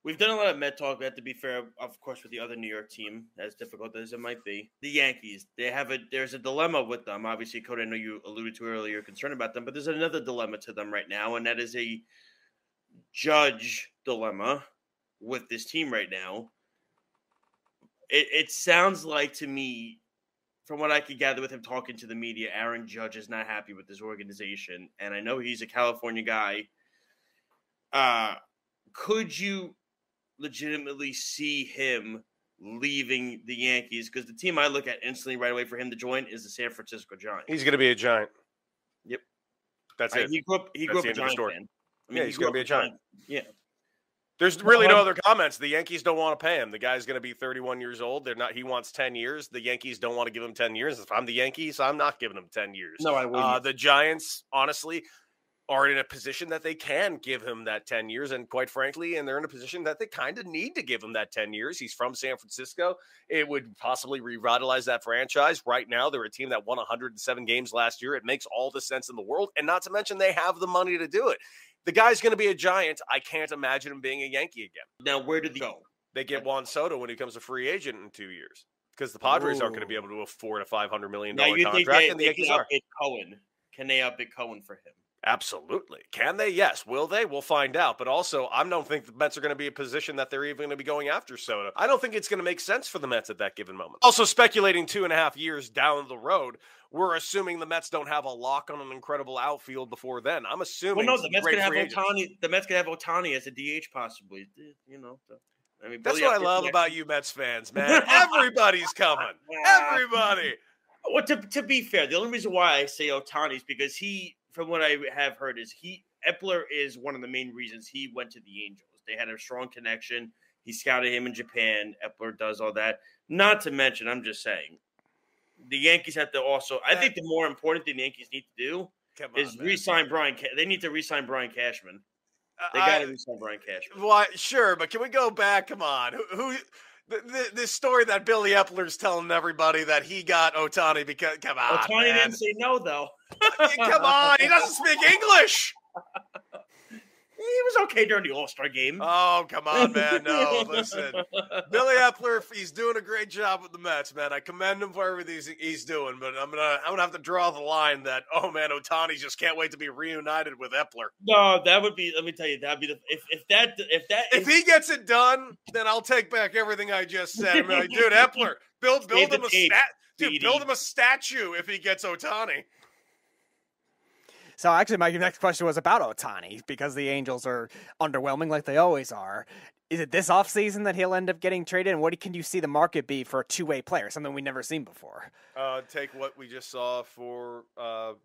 We've done a lot of Met talk. We have to be fair, of course, with the other New York team, as difficult as it might be. The Yankees, there's a dilemma with them. Obviously, Cody, I know you alluded to earlier, you're concerned about them, but there's another dilemma to them right now, and that is a Judge dilemma with this team right now. It sounds like to me, from what I could gather with him talking to the media, Aaron Judge is not happy with this organization, and I know he's a California guy. Could you legitimately see him leaving the Yankees? Because the team I look at instantly right away for him to join is the San Francisco Giants. He's going to be a Giant. Yep. That's it. He grew up a Giant fan. He's going to be a Giant. Yeah. There's really no other comments. The Yankees don't want to pay him. The guy's going to be 31 years old. He wants 10 years. The Yankees don't want to give him 10 years. If I'm the Yankees, I'm not giving him 10 years. No, I wouldn't. The Giants, honestly, are in a position that they can give him that 10 years. And quite frankly, they're in a position that they kind of need to give him that 10 years. He's from San Francisco. It would possibly revitalize that franchise. Right now, they're a team that won 107 games last year. It makes all the sense in the world. And not to mention, they have the money to do it. The guy's going to be a Giant. I can't imagine him being a Yankee again. Now, where did he go? They get Juan Soto when he becomes a free agent in 2 years. Because the Padres aren't going to be able to afford a $500 million contract. And the Yankees are. Cohen. Can they up it Cohen for him? Absolutely. Can they? Yes. Will they? We'll find out. But also, I don't think the Mets are going to be in a position that they're even going to be going after Soto. I don't think it's going to make sense for the Mets at that given moment. Also, speculating 2.5 years down the road, we're assuming the Mets don't have a lock on an incredible outfield before then. I'm assuming. Well, no, the Mets could have Ohtani. The Mets could have Ohtani as a DH possibly. You know. I mean, that's what I love about you Mets fans, man. Everybody's coming. Everybody. Well, to be fair, the only reason why I say Ohtani is because from what I have heard, Epler is one of the main reasons he went to the Angels. They had a strong connection. He scouted him in Japan. Epler does all that. Not to mention, I'm just saying, the Yankees have to also. I think the more important thing the Yankees need to do is re-sign Brian. They need to re-sign Brian Cashman. They got to re-sign Brian Cashman. Well, sure, but can we go back? Come on, who this story that Billy Epler's telling everybody that he got Ohtani because come on, Ohtani didn't say no though. Come on, he doesn't speak English. He was okay during the All-Star game. Oh, come on, man. No, listen. Billy Epler, he's doing a great job with the Mets, man. I commend him for everything he's doing, but I'm gonna have to draw the line that, oh man, Ohtani just can't wait to be reunited with Epler. No, that would be. Let me tell you, that'd be if he gets it done, then I'll take back everything I just said. I'm like, dude, Epler, build him a statue if he gets Ohtani. So actually, my next question was about Ohtani because the Angels are underwhelming like they always are. Is it this offseason that he'll end up getting traded? And what can you see the market be for a two-way player, something we've never seen before? Take what we just saw for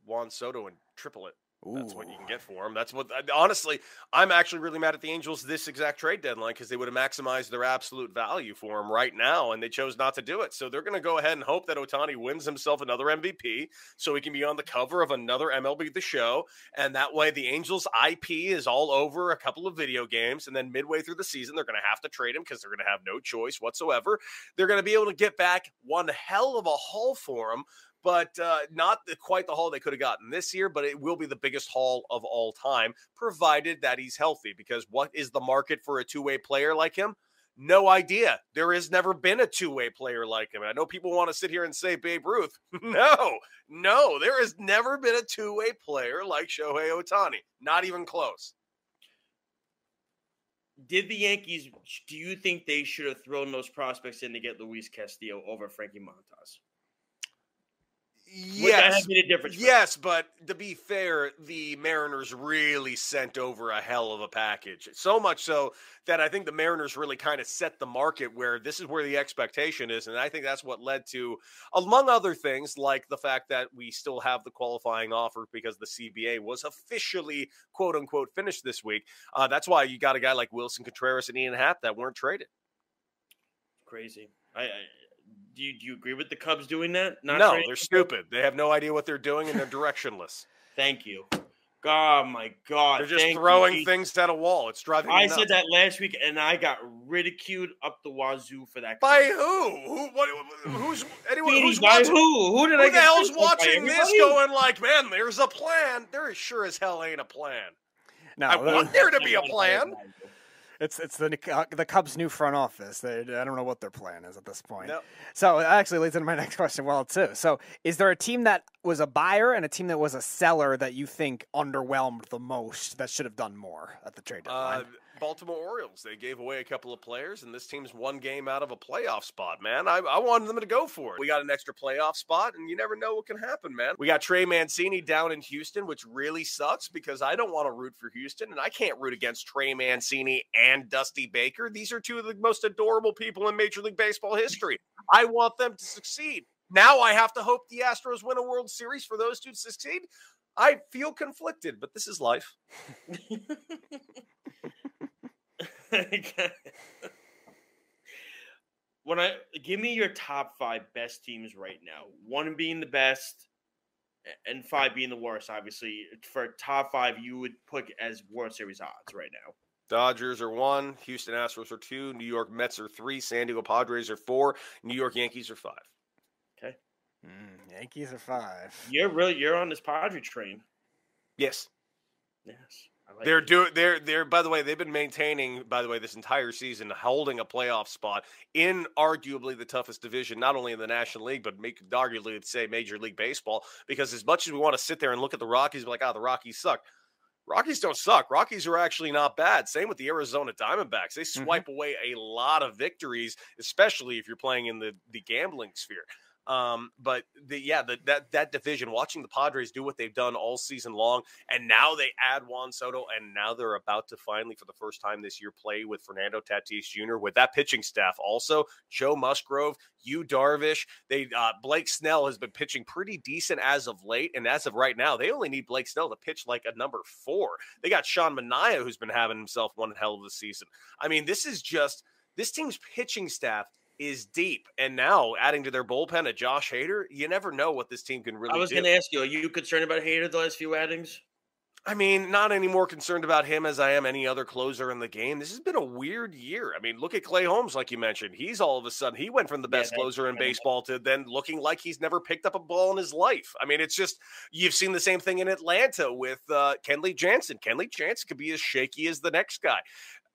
Juan Soto and triple it. That's what you can get for him. That's what, honestly, I'm actually really mad at the Angels this exact trade deadline because they would have maximized their absolute value for him right now, and they chose not to do it. So they're going to go ahead and hope that Ohtani wins himself another MVP so he can be on the cover of another MLB The Show, and that way the Angels' IP is all over a couple of video games, and then midway through the season, they're going to have to trade him because they're going to have no choice whatsoever. They're going to be able to get back one hell of a haul for him, but not quite the haul they could have gotten this year, but it will be the biggest haul of all time, provided that he's healthy. Because what is the market for a two-way player like him? No idea. There has never been a two-way player like him. I know people want to sit here and say Babe Ruth. No, there has never been a two-way player like Shohei Ohtani. Not even close. Do you think they should have thrown those prospects in to get Luis Castillo over Frankie Montas? Yes, but to be fair, the Mariners really sent over a hell of a package. So much so that I think the Mariners really kind of set the market where this is where the expectation is. And I think that's what led to, among other things, like the fact that we still have the qualifying offer because the CBA was officially, quote unquote, finished this week. That's why you got a guy like Wilson Contreras and Ian Happ that weren't traded. Crazy. Do you agree with the Cubs doing that? No, they're stupid. They have no idea what they're doing, and they're directionless. Thank you. Oh, my God. They're just throwing things at a wall. It's driving me nuts. I said that last week, and I got ridiculed up the wazoo for that. By who? Who's anyone? Who's watching? Who did I get? Who the hell's watching this going like, man, there's a plan. There sure as hell ain't a plan. No, I want there to be a plan. It's the Cubs' new front office. I don't know what their plan is at this point. No. So that actually leads into my next question well, too. So is there a team that was a buyer and a team that was a seller that you think underwhelmed the most that should have done more at the trade deadline? Baltimore Orioles. They gave away a couple of players, and this team's one game out of a playoff spot, man. I wanted them to go for it. We got an extra playoff spot, and you never know what can happen, man. We got Trey Mancini down in Houston, which really sucks because I don't want to root for Houston, and I can't root against Trey Mancini and Dusty Baker. These are two of the most adorable people in Major League Baseball history. I want them to succeed. Now I have to hope the Astros win a World Series for those two to succeed. I feel conflicted, but this is life. Give me your top 5 best teams right now. 1 being the best and 5 being the worst. Obviously, for top 5, you would put as World Series odds right now. Dodgers are 1, Houston Astros are 2, New York Mets are 3, San Diego Padres are 4, New York Yankees are 5. Okay. Yankees are 5. You're on this Padre train. Yes. Yes. Like they're by the way, they've been maintaining, this entire season, holding a playoff spot in arguably the toughest division, not only in the National League, but arguably say Major League Baseball, because as much as we want to sit there and look at the Rockies and be like, the Rockies suck. Rockies don't suck. Rockies are actually not bad. Same with the Arizona Diamondbacks. They swipe away a lot of victories, especially if you're playing in the gambling sphere. But that division, watching the Padres do what they've done all season long, and now they add Juan Soto, and now they're about to finally, for the first time this year, play with Fernando Tatis Jr. with that pitching staff. Also, Joe Musgrove, Yu Darvish, Blake Snell has been pitching pretty decent as of late, and as of right now, they only need Blake Snell to pitch like a number 4. They got Sean Manaea, who's been having himself one hell of a season. I mean, this team's pitching staff is deep, and now adding to their bullpen a Josh Hader, you never know what this team can really do. I was going to ask you, are you concerned about Hader the last few outings? I mean, not any more concerned about him as I am any other closer in the game. This has been a weird year. I mean, look at Clay Holmes, like you mentioned. He's all of a sudden, he went from the best closer in baseball to then looking like he's never picked up a ball in his life. I mean, it's just, you've seen the same thing in Atlanta with Kenley Jansen. Kenley Jansen could be as shaky as the next guy.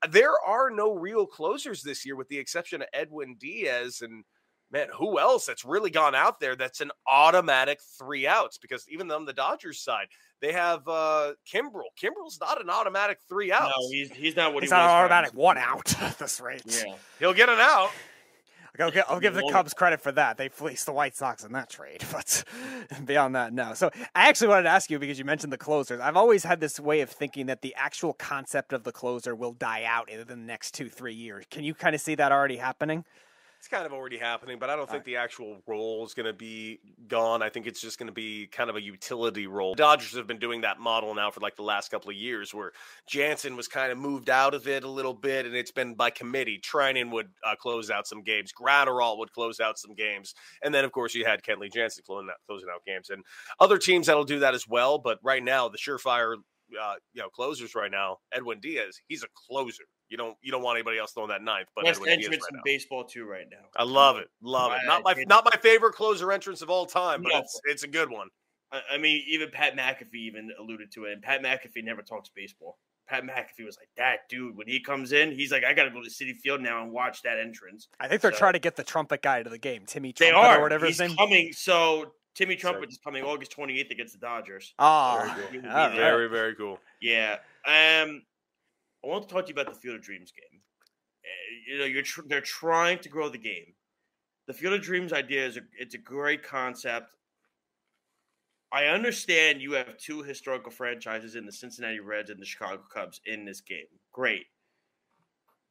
There are no real closers this year with the exception of Edwin Diaz. And, man, who else that's really gone out there that's an automatic 3 outs? Because even on the Dodgers side, they have Kimbrel. Kimbrel's not an automatic 3 outs. No, he's not what he's he was. He's not an automatic 1 out at this rate. Yeah. He'll get an out. I'll give the Cubs credit for that. They fleeced the White Sox in that trade, but beyond that, no. So I actually wanted to ask you, because you mentioned the closers. I've always had this way of thinking that the actual concept of the closer will die out in the next 2-3 years. Can you kind of see that already happening? It's kind of already happening, but I don't think the actual role is going to be gone. I think it's just going to be kind of a utility role. The Dodgers have been doing that model now for like the last couple of years, where Jansen was kind of moved out of it a little bit, and it's been by committee. Trinan would close out some games. Gratterall would close out some games. And then, of course, you had Kenley Jansen closing out games. And other teams that'll do that as well. But right now, the surefire closers right now, Edwin Diaz, he's a closer. You don't want anybody else throwing that ninth, but best Edwin Diaz entrance right in now. baseball too right now. I love it. Not my favorite closer entrance of all time, but No. it's a good one. I mean, even Pat McAfee even alluded to it, and Pat McAfee never talks baseball. Pat McAfee was like, that dude, when he comes in, he's like, I got to go to Citi Field now and watch that entrance. I think they're trying to get the trumpet guy to the game, Timmy They Trumpet are. or whatever He's his name. coming. So Timmy Trumpet is coming August 28th against the Dodgers. Oh, very cool. all right. Very, very cool. Yeah. I want to talk to you about the Field of Dreams game. They're trying to grow the game. The Field of Dreams idea it's a great concept. I understand you have 2 historical franchises in the Cincinnati Reds and the Chicago Cubs in this game. Great.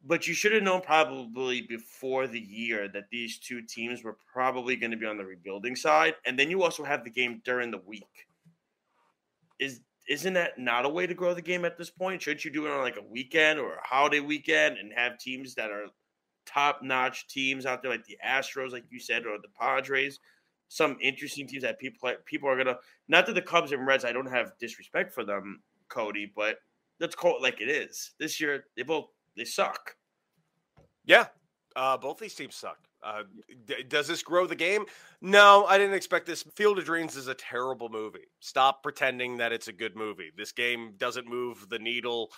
But you should have known probably before the year that these 2 teams were probably going to be on the rebuilding side. And then you also have the game during the week. Isn't that not a way to grow the game at this point? Shouldn't you do it on like a weekend or a holiday weekend and have teams that are top-notch teams out there like the Astros, like you said, or the Padres? Some interesting teams that people are going to – not that the Cubs and Reds, I don't have disrespect for them, Cody, but let's call it like it is. This year, they suck. Yeah, both these teams suck. Does this grow the game? No, I didn't expect this. Field of Dreams is a terrible movie. Stop pretending that it's a good movie. This game doesn't move the needle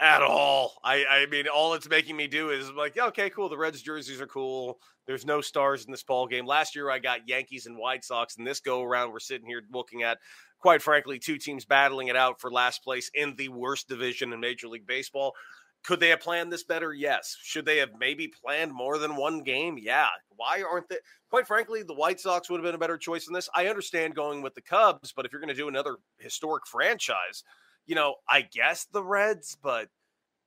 At all. I mean, all it's making me do is like, yeah, okay, cool. The Reds jerseys are cool. There's no stars in this ball game. Last year I got Yankees and White Sox, and this go around we're sitting here looking at, quite frankly, two teams battling it out for last place in the worst division in Major League Baseball. Could they have planned this better? Yes. Should they have maybe planned more than one game? Yeah. Why aren't they? Quite frankly, the White Sox would have been a better choice in this. I understand going with the Cubs, but if you're going to do another historic franchise, I guess the Reds, but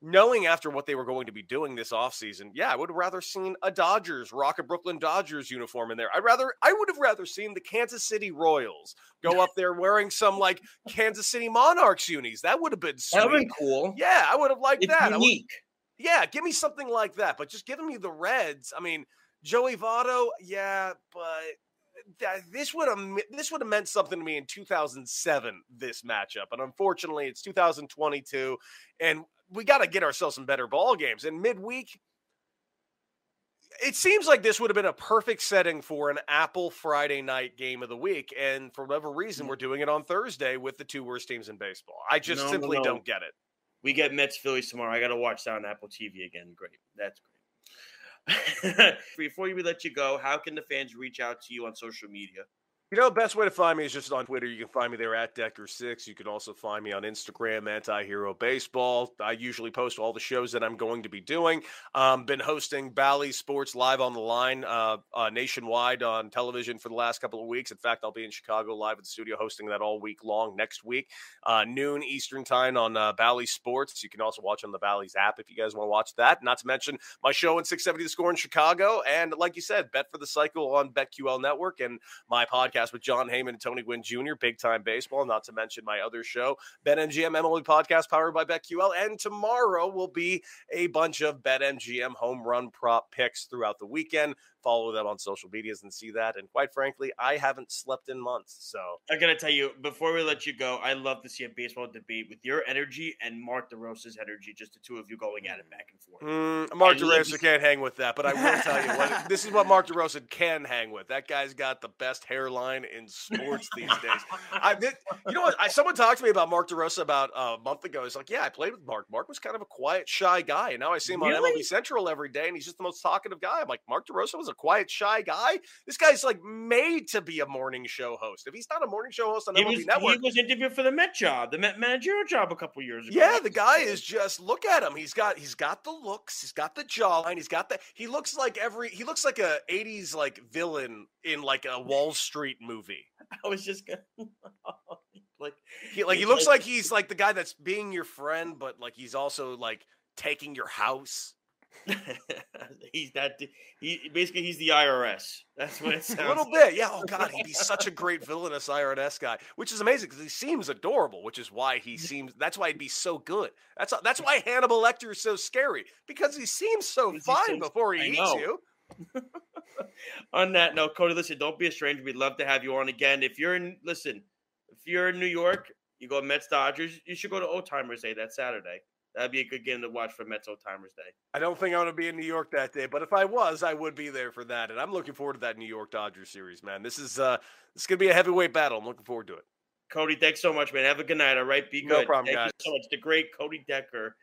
knowing after what they were going to be doing this offseason, yeah, I would have rather seen a Brooklyn Dodgers uniform in there. I would have rather seen the Kansas City Royals go up there wearing some like Kansas City Monarchs unis. That would have been sweet. That would have been cool. Yeah, I would have liked that. Unique. Yeah, give me something like that. But just giving me the Reds, I mean, Joey Votto, yeah, but this would have meant something to me in 2007, this matchup. And unfortunately, it's 2022, and we got to get ourselves some better ball games. And midweek, it seems like this would have been a perfect setting for an Apple Friday night game of the week. And for whatever reason, we're doing it on Thursday with the two worst teams in baseball. I just simply don't get it. We get Mets Phillies tomorrow. I got to watch that on Apple TV again. Great. That's great. Before we let you go, how can the fans reach out to you on social media? Best way to find me is just on Twitter. You can find me there at Decker6. You can also find me on Instagram, Antihero Baseball. I usually post all the shows that I'm going to be doing. Been hosting Bally Sports Live on the Line nationwide on television for the last couple of weeks. In fact, I'll be in Chicago live at the studio hosting that all week long next week. Noon Eastern time on Bally Sports. You can also watch on the Bally's app if you guys want to watch that. Not to mention my show in 670 The Score in Chicago. And like you said, Bet for the Cycle on BetQL Network, and my podcast with John Heyman and Tony Gwynn Jr., Big Time Baseball, not to mention my other show, BetMGM MLB Podcast, powered by BetQL. And tomorrow will be a bunch of BetMGM home run prop picks throughout the weekend. Follow them on social medias and see that. And quite frankly, I haven't slept in months. So I got to tell you, before we let you go, I love to see a baseball debate with your energy and Mark DeRosa's energy, just the two of you going at it back and forth. Mark DeRosa can't hang with that, but I will tell you what, this is what Mark DeRosa can hang with. That guy's got the best hairline in sports these days. You know what? Someone talked to me about Mark DeRosa about a month ago. He's like, yeah, I played with Mark. Mark was kind of a quiet, shy guy. And now I see him on MLB Central every day, and he's just the most talkative guy. I'm like, Mark DeRosa was a quiet, shy guy. This guy's like made to be a morning show host. If he's not a morning show host on MLB Network, he was interviewed for the Met job, the Met managerial job a couple years ago. Yeah, the guy is just, look at him. He's got the looks, he's got the jawline, he looks like a 80s like villain in like a Wall Street movie. I was just gonna he looks like he's like the guy that's being your friend, but like he's also like taking your house. He's the IRS. That's what it sounds a little bit. Yeah. Oh God, he'd be such a great villainous IRS guy, which is amazing because he seems adorable, which is why that's why he'd be so good. That's why Hannibal Lecter is so scary, because he seems so fine before he eats you. On that note, Cody, listen, don't be a stranger. We'd love to have you on again. If you're in New York, you go Mets Dodgers, you should go to Old Timers Day that Saturday. That'd be a good game to watch for Mets Old Timers Day. I don't think I'm going to be in New York that day, but if I was, I would be there for that. And I'm looking forward to that New York Dodgers series, man. This is going to be a heavyweight battle. I'm looking forward to it. Cody, thanks so much, man. Have a good night, all right? Be good. No problem, Thank guys. you so much. The great Cody Decker.